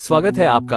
स्वागत है आपका।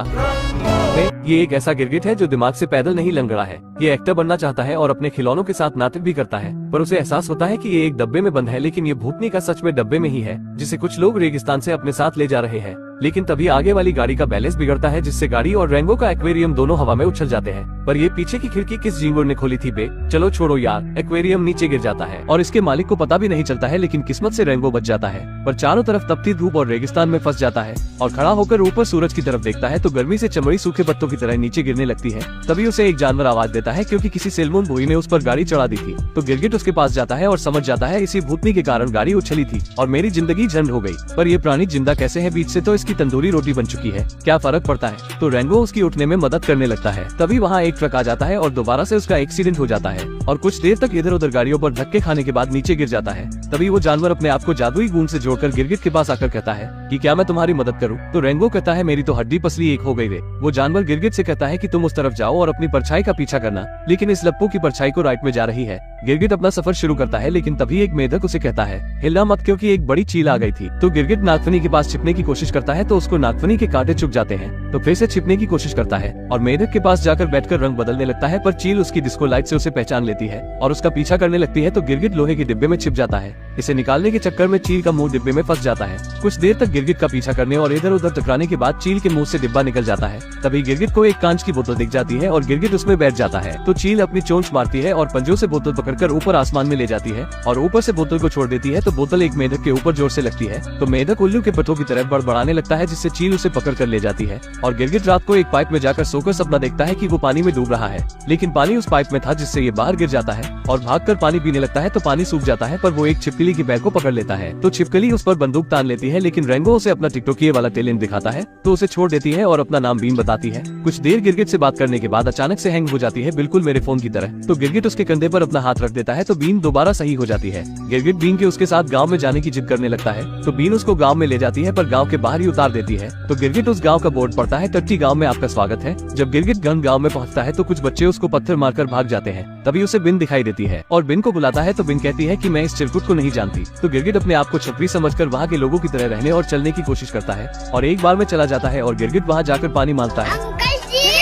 ये एक ऐसा गिरगिट है जो दिमाग से पैदल नहीं लंगड़ा है। ये एक्टर बनना चाहता है और अपने खिलौनों के साथ नाटक भी करता है, पर उसे एहसास होता है कि ये एक डब्बे में बंद है, लेकिन ये भूतनी का सच में डब्बे में ही है, जिसे कुछ लोग रेगिस्तान से अपने साथ ले जा रहे हैं। लेकिन तभी आगे वाली गाड़ी का बैलेंस बिगड़ता है, जिससे गाड़ी और रेंगो का एक्वेरियम दोनों हवा में उछल जाते हैं। पर ये पीछे की खिड़की किस झिंगुर ने खोली थी बे? चलो छोड़ो यार, एक्वेरियम नीचे गिर जाता है और इसके मालिक को पता भी नहीं चलता है, लेकिन किस्मत से रेंगो बच जाता है। पर चारों तरफ तपती धूप और रेगिस्तान में फंस जाता है और खड़ा होकर ऊपर सूरज की तरफ देखता है तो गर्मी से चमड़ी सूखे पत्तों की तरह नीचे गिरने लगती है। तभी उसे एक जानवर आवाज देता है, क्योंकि किसी सेलमून भूई ने उस पर गाड़ी चढ़ा दी थी। तो गिरगिट उसके पास जाता है और समझ जाता है इसी भूतनी के कारण गाड़ी उछली थी और मेरी जिंदगी झंड हो गई। पर ये प्राणी जिंदा कैसे है? बीच से तो इसकी तंदूरी रोटी बन चुकी है, क्या फर्क पड़ता है? तो रेंगो उसकी उठने में मदद करने लगता है। तभी वहाँ एक ट्रक आ जाता है और दोबारा से उसका एक्सीडेंट हो जाता है और कुछ देर तक इधर उधर गाड़ियों पर धक्के खाने के बाद नीचे गिर जाता है। तभी वो जानवर अपने आप को जादुई गूंज से जोड़कर गिरगिट के पास आकर कहता है कि क्या मैं तुम्हारी मदद करूं? तो रेंगो कहता है मेरी तो हड्डी पसली एक हो गई रे। वो जानवर गिरगिट से कहता है कि तुम उस तरफ जाओ और अपनी परछाई का पीछा करना, लेकिन इस लप्पू की परछाई को राइट में जा रही है। गिरगिट अपना सफर शुरू करता है, लेकिन तभी एक मेढक उसे कहता है हिलना मत, क्योंकि एक बड़ी चील आ गई थी। तो गिरगिट नागफनी के पास छिपने की कोशिश करता है तो उसको नागफनी के कांटे चुभ जाते हैं। तो फिर से छिपने की कोशिश करता है और मेढक के पास जाकर बैठकर रंग बदलने लगता है, पर चील उसकी डिस्को लाइट से उसे पहचान लेती है और उसका पीछा करने लगती है। तो गिरगिट लोहे के डिब्बे में छिप जाता है। इसे निकालने के चक्कर में चील का मुंह डिब्बे में फंस जाता है। कुछ देर तक गिरगिट का पीछा करने और इधर उधर टकराने के बाद चील के मुंह से डिब्बा निकल जाता है। तभी गिरगिट को एक कांच की बोतल दिख जाती है और गिरगिट उसमें बैठ जाता है। तो चील अपनी चोंच मारती है और पंजों से बोतल पकड़कर ऊपर आसमान में ले जाती है और ऊपर से बोतल को छोड़ देती है। तो बोतल एक मेढक के ऊपर जोर से लगती है तो मेढक उल्लू के पट्टों की तरह बड़बड़ाने लगता है, जिससे चील उसे पकड़ कर ले जाती है। और गिरगिट रात को एक पाइप में जाकर सोकर सपना देखता है कि वो पानी में डूब रहा है, लेकिन पानी उस पाइप में था, जिससे ये बाहर गिर जाता है और भागकर पानी पीने लगता है। तो पानी सूख जाता है, पर वो एक छिपकली के पैर को पकड़ लेता है। तो छिपकली उस पर बंदूक तान लेती है, लेकिन रेंगो उसे अपना टिकटोकिए वाला टैलेंट दिखाता है तो उसे छोड़ देती है और अपना नाम बीन बताती है। कुछ देर गिरगिट से बात करने के बाद अचानक से हैंग हो जाती है, बिल्कुल मेरे फोन की तरह। तो गिरगिट उसके कंधे पर अपना हाथ रख देता है तो बीन दोबारा सही हो जाती है। गिरगिट बीन के उसके साथ गाँव में जाने की जिद करने लगता है तो बीन उसको गाँव में ले जाती है, पर गाँव के बाहर ही उतार देती है। तो गिरगिट उस गाँव का बोर्ड पढ़ता है, टट्टी गाँव में आपका स्वागत है। जब गिरगिट गन गाँव में पहुँचता है तो कुछ बच्चे उसको पत्थर मारकर भाग जाते हैं। तभी उसे बिन दिखाई देती है और बिन को बुलाता है तो बिन कहती है कि मैं इस चिरकुट को नहीं जानती। तो गिरगिट अपने आप को छपरी समझकर वहाँ के लोगों की तरह रहने और चलने की कोशिश करता है और एक बार में चला जाता है और गिरगिट वहाँ जाकर पानी मांगता है।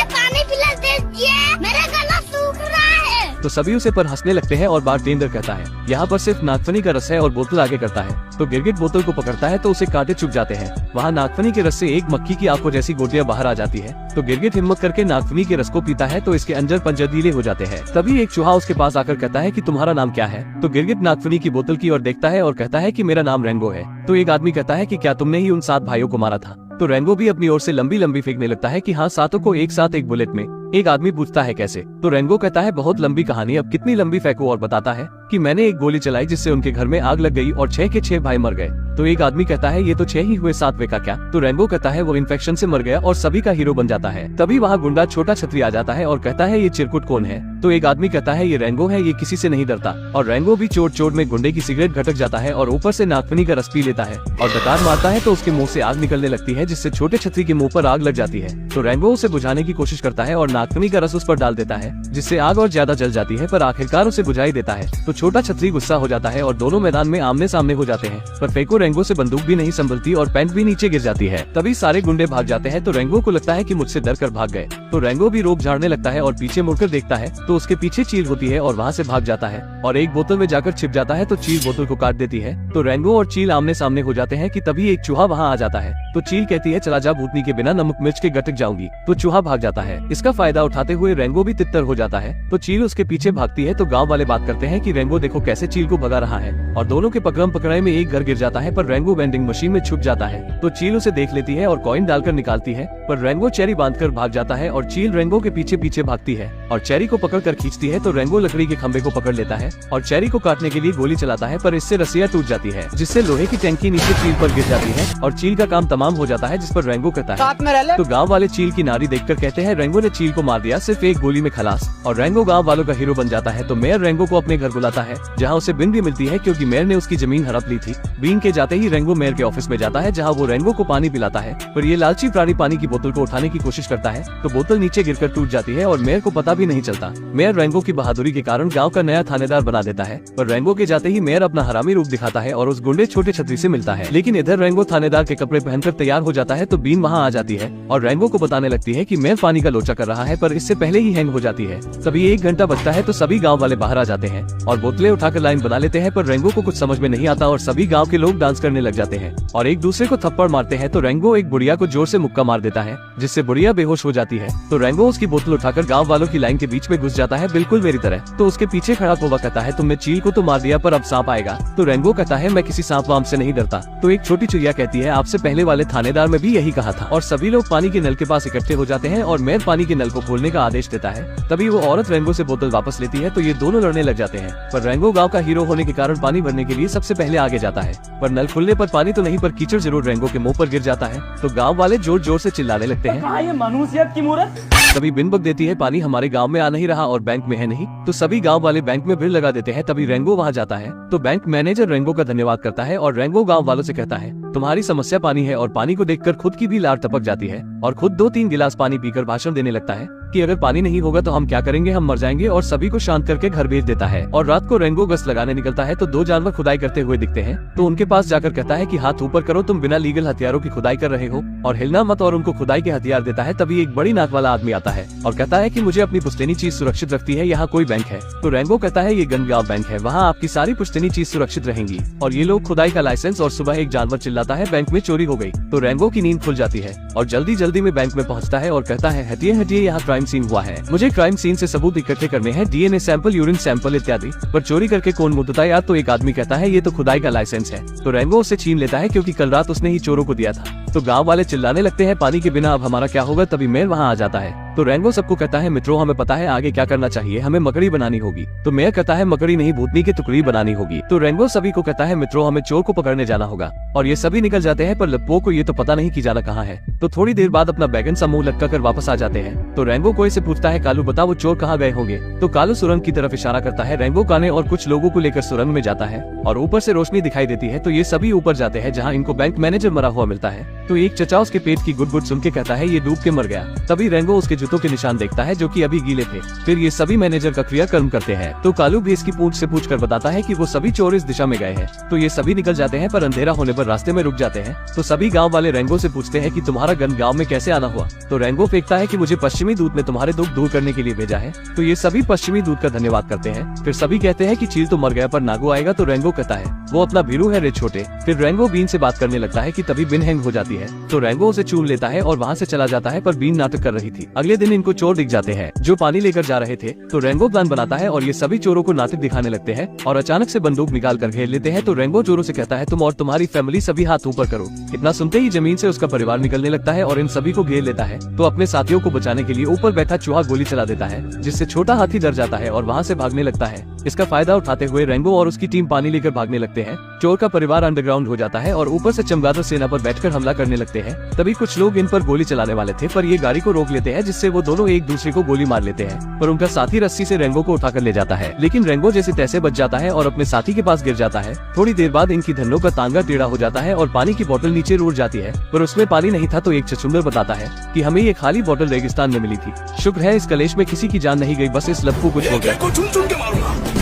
पानी पिला दीजिए, मेरा गला सूख रहा है। तो सभी उसे पर हंसने लगते हैं और बारटेंडर कहता है यहाँ पर सिर्फ नागफनी का रस है और बोतल आगे करता है। तो गिरगिट बोतल को पकड़ता है तो उसे कांटे चुभ जाते हैं। वहाँ नागफनी के रस से एक मक्खी की आंखों जैसी गोटियां बाहर आ जाती है। तो गिरगिट हिम्मत करके नागफनी के रस को पीता है तो इसके अंदर पंजर ढीले हो जाते हैं। तभी एक चूहा उसके पास आकर कहता है कि तुम्हारा नाम क्या है? तो गिरगिट नागफनी की बोतल की ओर देखता है और कहता है कि मेरा नाम रेंगो है। तो एक आदमी कहता है कि क्या तुमने ही उन 7 भाइयों को मारा था? तो रेंगो भी अपनी ओर से लंबी लंबी फेंकने लगता है कि हाँ, 7 को एक साथ एक बुलेट में। एक आदमी पूछता है कैसे? तो रेंगो कहता है बहुत लंबी कहानी, अब कितनी लंबी फेंको, और बताता है कि मैंने एक गोली चलाई जिससे उनके घर में आग लग गई और 6 के 6 भाई मर गए। तो एक आदमी कहता है ये तो 6 ही हुए, 7वें का क्या? तो रेंगो कहता है वो इन्फेक्शन से मर गया और सभी का हीरो बन जाता है। तभी वहाँ गुंडा छोटा छतरी आ जाता है और कहता है ये चिरकुट कौन है? तो एक आदमी कहता है ये रेंगो है, ये किसी से नहीं डरता। और रेंगो भी चोट चोट में गुंडे की सिगरेट घटक जाता है और ऊपर से नागफनी का रस पी लेता है और डकार मारता है तो उसके मुंह से आग निकलने लगती है, जिससे छोटे छतरी के मुंह पर आग लग जाती है। तो रेंगो उसे बुझाने की कोशिश करता है और नागफनी का रस उस पर डाल देता है, जिससे आग और ज्यादा जल जाती है, पर आखिरकार उसे बुझा देता है। तो छोटा छतरी गुस्सा हो जाता है और दोनों मैदान में आमने सामने हो जाते हैं, पर फेंको रेंगो से बंदूक भी नहीं संभलती और पैंट भी नीचे गिर जाती है। तभी सारे गुंडे भाग जाते हैं तो रेंगो को लगता है कि मुझसे डर कर भाग गए। तो रेंगो भी रोब झाड़ने लगता है और पीछे मुड़कर देखता है तो उसके पीछे चील होती है और वहाँ से भाग जाता है और एक बोतल में जाकर छिप जाता है। तो चील बोतल को काट देती है तो रेंगो और चील आमने सामने हो जाते हैं कि तभी एक चूहा वहाँ आ जाता है। तो चील कहती है चला जा भूतनी के बिना नमक मिर्च के गटक जाऊंगी। तो चूहा भाग जाता है। इसका फायदा उठाते हुए रेंगो भी तितर हो जाता है तो चील उसके पीछे भागती है। तो गाँव वाले बात करते हैं कि रेंगो देखो कैसे चील को भगा रहा है और दोनों के पकड़म पकड़ाई में एक घर गिर जाता है, पर रेंगो वेंडिंग मशीन में छुप जाता है। तो चील उसे देख लेती है और कॉइन डालकर निकालती है, पर रेंगो चेरी बांधकर भाग जाता है और चील रेंगो के पीछे पीछे भागती है और चेरी को पकड़कर खींचती है। तो रेंगो लकड़ी के खंबे को पकड़ लेता है और चेरी को काटने के लिए गोली चलाता है, पर इससे रस्सियां टूट जाती है, जिससे लोहे की टैंकी नीचे चील पर गिर जाती है और चील का काम तमाम हो जाता है, जिस पर रेंगो कहता है। तो गाँव वाले चील की नारी देखकर कहते हैं रेंगो ने चील को मार दिया, सिर्फ एक गोली में खलास। और रेंगो गाँव वालों का हीरो बन जाता है। तो मेयर रेंगो को अपने घर बुलाता है, जहाँ उसे बिन भी मिलती है, क्योंकि मेयर ने उसकी जमीन हड़प ली थी। बीन के जाते ही रेंगो मेयर के ऑफिस में जाता है, जहाँ वो रेंगो को पानी पिलाता है। पर ये लालची प्राणी पानी की बोतल को उठाने की कोशिश करता है तो बोतल नीचे गिरकर टूट जाती है और मेयर को पता भी नहीं चलता। मेयर रेंगो की बहादुरी के कारण गाँव का नया थानेदार बना देता है। पर रेंगो के जाते ही मेयर अपना हरामी रूप दिखाता है और उस गुंडे छोटे छतरी से मिलता है। लेकिन इधर रेंगो थानेदार के कपड़े पहनकर तैयार हो जाता है तो बीन वहाँ आ जाती है और रेंगो को बताने लगती है कि मेयर पानी का लोचा कर रहा है, पर इससे पहले ही हैंग हो जाती है। तभी 1 घंटा बचता है तो सभी गाँव वाले बाहर आ जाते हैं और बोतलें उठाकर लाइन बना लेते हैं। पर रेंगो को कुछ समझ में नहीं आता और सभी गाँव के लोग डांस करने लग जाते हैं और एक दूसरे को थप्पड़ मारते हैं। तो रेंगो एक बुढ़िया को जोर से मुक्का मार देता है, जिससे बुढ़िया बेहोश हो जाती है। तो रेंगो उसकी बोतल उठाकर गाँव वालों की लाइन के बीच में घुस जाता है, बिल्कुल मेरी तरह। तो उसके पीछे खड़ा कोवा कहता है, तुमने चील को तो मार दिया पर अब सांप आएगा। तो रेंगो कहता है, मैं किसी सांप वाम से नहीं डरता। तो एक छोटी चिड़िया कहती है, आपसे पहले वाले थानेदार में भी यही कहा था। और सभी लोग पानी के नल के पास इकट्ठे हो जाते हैं और मेयर पानी के नल को खोलने का आदेश देता है। तभी वो औरत रेंगो से बोतल वापस लेती है तो ये दोनों लड़ने लग जाते हैं। पर रेंगो गाँव का हीरो होने के कारण पानी भरने के लिए सबसे पहले आगे जाता है। पर नल खुलने पर पानी तो नहीं पर कीचड़ जरूर रेंगो के मुंह पर गिर जाता है। तो गाँव वाले जोर जोर से चिल्लाने लगते हैं, ये मनुष्यत की मूर्त। तभी बिन बक देती है, पानी हमारे गांव में आ नहीं रहा और बैंक में है नहीं। तो सभी गांव वाले बैंक में भीड़ लगा देते हैं। तभी रेंगो वहां जाता है तो बैंक मैनेजर रेंगो का धन्यवाद करता है और रेंगो गांव वालों से कहता है, तुम्हारी समस्या पानी है। और पानी को देखकर खुद की भी लार टपक जाती है और खुद 2-3 गिलास पानी पीकर भाषण देने लगता है कि अगर पानी नहीं होगा तो हम क्या करेंगे, हम मर जाएंगे। और सभी को शांत करके घर भेज देता है। और रात को रेंगो गश्त लगाने निकलता है तो 2 जानवर खुदाई करते हुए दिखते हैं। तो उनके पास जाकर कहता है कि हाथ ऊपर करो, तुम बिना लीगल हथियारों की खुदाई कर रहे हो और हिलना मत, और उनको खुदाई के हथियार देता है। तभी एक बड़ी नाक वाला आदमी आता है और कहता है कि मुझे अपनी पुश्तैनी चीज सुरक्षित रखती है, यहाँ कोई बैंक है। तो रेंगो कहता है, ये गनगांव बैंक है, वहाँ आपकी सारी पुश्तैनी चीज सुरक्षित रहेंगी। और ये लोग खुदाई का लाइसेंस। और सुबह एक जानवर चिल्लाता है, बैंक में चोरी हो गई। तो रेंगो की नींद खुल जाती है और जल्दी जल्दी में बैंक में पहुँचता है और कहता है, हटिए हटिए, यहाँ क्राइम सीन हुआ है, मुझे क्राइम सीन से सबूत इकट्ठे करने हैं, DNA सैंपल, यूरिन सैंपल इत्यादि। पर चोरी करके कौन मुद्दता यार। तो एक आदमी कहता है, ये तो खुदाई का लाइसेंस है। तो रेंगो उसे छीन लेता है क्योंकि कल रात उसने ही चोरों को दिया था। तो गांव वाले चिल्लाने लगते हैं, पानी के बिना अब हमारा क्या होगा। तभी मेयर वहां आ जाता है तो रेंगो सबको कहता है, मित्रों हमें पता है आगे क्या करना चाहिए, हमें मकड़ी बनानी होगी। तो मेयर कहता है, मकड़ी नहीं भूतनी की टुकड़ी बनानी होगी। तो रेंगो सभी को कहता है, मित्रों हमें चोर को पकड़ने जाना होगा। और ये सभी निकल जाते हैं पर लप्पो को ये तो पता नहीं कि जाना कहाँ है। तो थोड़ी देर बाद अपना बैगन सा मुंह लटका कर वापस आ जाते हैं। तो रेंगो कोई से पूछता है, कालू बता वो चोर कहाँ गए होंगे। तो कालू सुरंग की तरफ इशारा करता है। रेंगो काने और कुछ लोगों को लेकर सुरंग में जाता है और ऊपर से रोशनी दिखाई देती है। तो ये सभी ऊपर जाते हैं जहाँ इनको बैंक मैनेजर मरा हुआ मिलता है। तो एक चचा उसके पेट की गुट गुट सुन के कहता है, ये डूब के मर गया। तभी रेंगो उसके जूतों के निशान देखता है जो कि अभी गीले थे। फिर ये सभी मैनेजर का क्रियाकर्म करते हैं। तो कालू भी इसकी पूंछ से पूछकर बताता है कि वो सभी चोर इस दिशा में गए हैं। तो ये सभी निकल जाते हैं पर अंधेरा होने पर रास्ते में रुक जाते हैं। तो सभी गांव वाले रेंगो से पूछते हैं कि तुम्हारा गन गांव में कैसे आना हुआ। तो रेंगो फेंकता है कि मुझे पश्चिमी दूत ने तुम्हारे दुख दूर करने के लिए भेजा है। तो ये सभी पश्चिमी दूत का धन्यवाद करते हैं। फिर सभी कहते हैं कि चील तो मर गया पर नागो आएगा। तो रेंगो कहता है, वो अपना भीरू है रे छोटे। फिर रेंगो बीन से बात करने लगता है कि तभी बिन हैंग हो जाती है। तो रेंगो उसे चूम लेता है और वहाँ से चला जाता है पर बीन नाटक कर रही थी। अगले दिन इनको चोर दिख जाते हैं जो पानी लेकर जा रहे थे। तो रेंगो प्लान बनाता है और ये सभी चोरों को नाटक दिखाने लगते हैं और अचानक से बंदूक निकाल कर घेर लेते हैं। तो रेंगो चोरों से कहता है, तुम और तुम्हारी फैमिली सभी हाथ ऊपर करो। इतना सुनते ही जमीन से उसका परिवार निकलने लगता है और इन सभी को घेर लेता है। तो अपने साथियों को बचाने के लिए ऊपर बैठा चूहा गोली चला देता है, जिससे छोटा हाथी डर जाता है और वहाँ से भागने लगता है। इसका फायदा उठाते हुए रेंगो और उसकी टीम पानी लेकर भागने लगते हैं। चोर का परिवार अंडरग्राउंड हो जाता है और ऊपर से चमगादड़ सेना पर बैठकर हमला करने लगते हैं। तभी कुछ लोग इन पर गोली चलाने वाले थे पर ये गाड़ी को रोक लेते हैं, जिससे वो दोनों एक दूसरे को गोली मार लेते हैं। पर उनका साथी रस्सी से रेंगो को उठाकर ले जाता है, लेकिन रेंगो जैसे तैसे बच जाता है और अपने साथी के पास गिर जाता है। थोड़ी देर बाद इनकी धन्नों का तांगा टेढ़ा हो जाता है और पानी की बोतल नीचे रुड़ जाती है, पर उसमें पानी नहीं था। तो एक छछूंदर बताता है कि हमें ये खाली बोतल रेगिस्तान में मिली थी। शुक्र है इस कलेश में किसी की जान नहीं गई, बस इस लप्पू को छोड़ गया।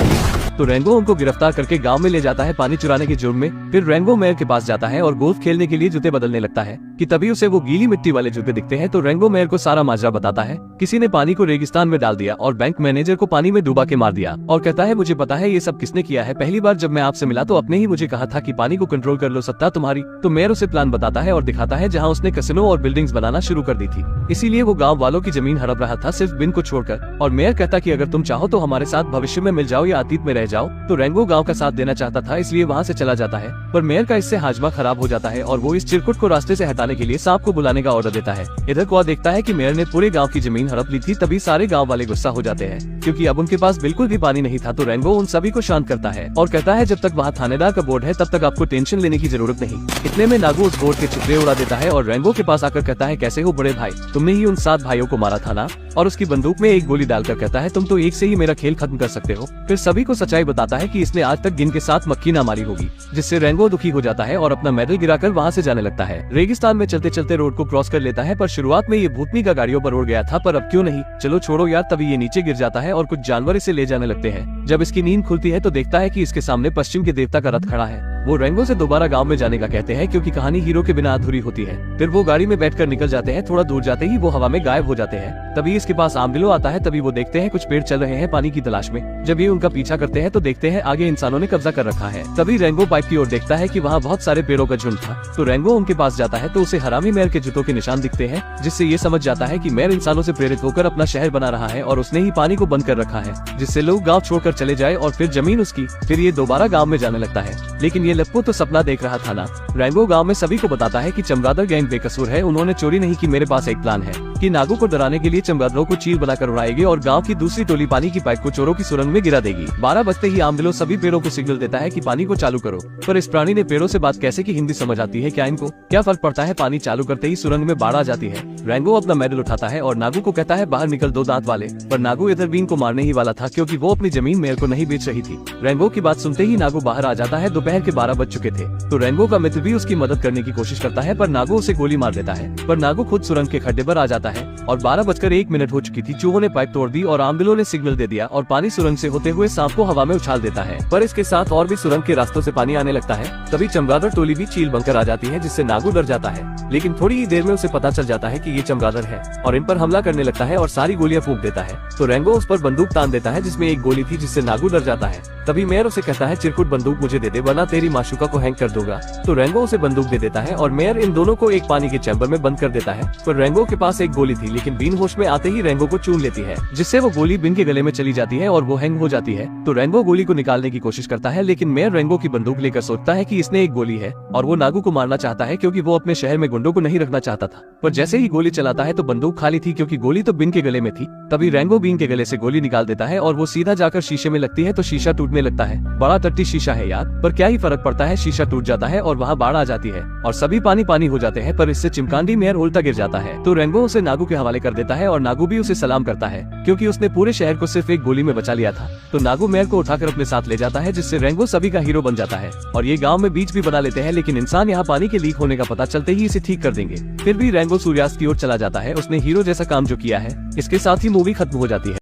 तो रेंगो उनको गिरफ्तार करके गांव में ले जाता है पानी चुराने के जुर्म में। फिर रेंगो मेयर के पास जाता है और गोल्फ खेलने के लिए जूते बदलने लगता है कि तभी उसे वो गीली मिट्टी वाले जूते दिखते हैं। तो रेंगो मेयर को सारा माजरा बताता है, किसी ने पानी को रेगिस्तान में डाल दिया और बैंक मैनेजर को पानी में डूबा के मार दिया। और कहता है, मुझे पता है ये सब किसने किया है। पहली बार जब मैं आपसे मिला तो आपने ही मुझे कहा था कि पानी को कंट्रोल कर लो, सत्ता तुम्हारी। तो मेयर उसे प्लान बताता है और दिखाता है जहाँ उसने कैसिनो और बिल्डिंग्स बनाना शुरू कर दी थी। इसीलिए वो गाँव वालों की जमीन हड़प रहा था, सिर्फ बिन को छोड़कर। और मेयर कहता कि अगर तुम चाहो तो हमारे साथ भविष्य में मिल जाओ या अतीत में रह जाओ। तो रेंगो गांव का साथ देना चाहता था, इसलिए वहां से चला जाता है। पर मेयर का इससे हाजमा खराब हो जाता है और वो इस चिरकुट को रास्ते से हटाने के लिए सांप को बुलाने का ऑर्डर देता है। इधर कौआ देखता है कि मेयर ने पूरे गांव की जमीन हड़प ली थी। तभी सारे गांव वाले गुस्सा हो जाते हैं क्योंकि अब उनके पास बिल्कुल भी पानी नहीं था। तो रेंगो उन सभी को शांत करता है और कहता है, जब तक वहाँ थानेदार का बोर्ड है तब तक आपको टेंशन लेने की जरूरत नहीं। इतने में नागू उस बोर्ड के छुपे उड़ा देता है और रेंगो के पास आकर कहता है, कैसे हो बड़े भाई, तुमने ही उन 7 भाइयों को मारा था ना। और उसकी बंदूक में एक गोली डालकर कहता है, तुम तो एक से ही मेरा खेल खत्म कर सकते हो। फिर सभी को सच्चाई सच्चाई बताता है कि इसने आज तक गिन के साथ मक्खी ना मारी होगी, जिससे रेंगो दुखी हो जाता है और अपना मेडल गिराकर वहाँ से जाने लगता है। रेगिस्तान में चलते चलते रोड को क्रॉस कर लेता है, पर शुरुआत में ये भूतनी का गाड़ियों पर उड़ गया था, पर अब क्यों नहीं, चलो छोड़ो यार। तभी ये नीचे गिर जाता है और कुछ जानवर इसे ले जाने लगते हैं। जब इसकी नींद खुलती है तो देखता है कि इसके सामने पश्चिम के देवता का रथ खड़ा है। वो रेंगो से दोबारा गांव में जाने का कहते हैं, क्योंकि कहानी हीरो के बिना अधूरी होती है। फिर वो गाड़ी में बैठकर निकल जाते हैं। थोड़ा दूर जाते ही वो हवा में गायब हो जाते हैं। तभी इसके पास आर्मडिलो आता है। तभी वो देखते हैं कुछ पेड़ चल रहे हैं पानी की तलाश में। जब ये उनका पीछा करते हैं तो देखते हैं आगे इंसानों ने कब्जा कर रखा है। तभी रेंगो पाइप की ओर देखता है कि वहाँ बहुत सारे पेड़ों का झुंड था। तो रेंगो उनके पास जाता है तो उसे हरामी मेयर के जूतों के निशान दिखते हैं, जिससे ये समझ जाता है कि मेयर इंसानों से प्रेरित होकर अपना शहर बना रहा है और उसने ही पानी को बंद कर रखा है, जिससे लोग गाँव छोड़कर चले जाए और फिर जमीन उसकी। फिर ये दोबारा गाँव में जाने लगता है, लेकिन ये लप्पू तो सपना देख रहा था ना। रेंगो गांव में सभी को बताता है कि चमगादड़ गैंग बेकसूर है, उन्होंने चोरी नहीं की। मेरे पास एक प्लान है कि नागू को डराने के लिए चमगादड़ों को चील बनाकर उड़ाएंगे और गांव की दूसरी टोली पानी की पाइप को चोरों की सुरंग में गिरा देगी। 12 बजते ही आर्मडिलो सभी पेड़ों को सिग्नल देता है कि पानी को चालू करो, पर इस प्राणी ने पेड़ों से बात कैसे की हिंदी समझ आती है क्या इनको? क्या फर्क पड़ता है, पानी चालू करते ही सुरंग में बाढ़ आ जाती है। रेंगो अपना मेडल उठाता है और नागू को कहता है बाहर निकल दो दांत वाले, पर नागू इधर बीन को मारने ही वाला था, क्योंकि वो अपनी जमीन मेयर को नहीं बेच रही थी। रेंगो की बात सुनते ही नागू बाहर आ जाता है। दोपहर के 12 बज चुके थे, तो रेंगो का मित्र भी उसकी मदद करने की कोशिश करता है, पर नागू उसे गोली मार देता है। पर नागू खुद सुरंग के खड्डे पर आ जाता है और 12:01 हो चुकी थी। चूहों ने पाइप तोड़ दी और आर्मडिलो ने सिग्नल दे दिया और पानी सुरंग से होते हुए सांप को हवा में उछाल देता है। पर इसके साथ और भी सुरंग के रास्तों से पानी आने लगता है। तभी चमगादड़ टोली भी चील बनकर आ जाती है, जिससे नागू डर जाता है। लेकिन थोड़ी ही देर में उसे पता चल जाता है कि ये चमगादड़ है और इन पर हमला करने लगता है और सारी गोलियां फूंक देता है। तो रेंगो उस पर बंदूक तान देता है, जिसमें एक गोली थी, जिससे नागू डर जाता है। तभी मेयर उसे कहता है चिरकुट बंदूक मुझे दे दे, वरना तेरी माशूका को हैंग कर दूंगा। तो रेंगो उसे बंदूक दे देता है और मेयर इन दोनों को एक पानी के चैम्बर में बंद कर देता है। पर रेंगो के पास एक गोली थी, लेकिन बीन होश में आते ही रेंगो को चूम लेती है, जिससे वो गोली बिन के गले में चली जाती है और वो हैंग हो जाती है। तो रेंगो गोली को निकालने की कोशिश करता है, लेकिन मेयर रेंगो की बंदूक लेकर सोचता है कि इसने एक गोली है और वो नागू को मारना चाहता है, क्योंकि वो अपने शहर में गुंडों को नहीं रखना चाहता था। पर जैसे ही गोली चलाता है तो बंदूक खाली थी, क्योंकि गोली तो बिन के गले में थी। तभी रेंगो बीन के गले से गोली निकाल देता है और वो सीधा जाकर शीशे में लगती है, तो शीशा टूटने लगता है। बड़ा टट्टी शीशा है यार, पर क्या ही फर्क पड़ता है, शीशा टूट जाता है और वहाँ बाढ़ आ जाती है और सभी पानी पानी हो जाते हैं। पर इससे चिमकांडी मेयर उल्टा गिर जाता है। तो रेंगो उसे नागू के हवाले कर देता है और नागू भी उसे सलाम करता है, क्योंकि उसने पूरे शहर को सिर्फ एक गोली में बचा लिया था। तो नागू मेयर को उठाकर अपने साथ ले जाता है, जिससे रेंगो सभी का हीरो बन जाता है और ये गांव में बीच भी बना लेते हैं। लेकिन इंसान यहाँ पानी के लीक होने का पता चलते ही इसे ठीक कर देंगे। फिर भी रेंगो सूर्यास्त की ओर चला जाता है। उसने हीरो जैसा काम जो किया है, इसके साथ ही मूवी खत्म हो जाती है।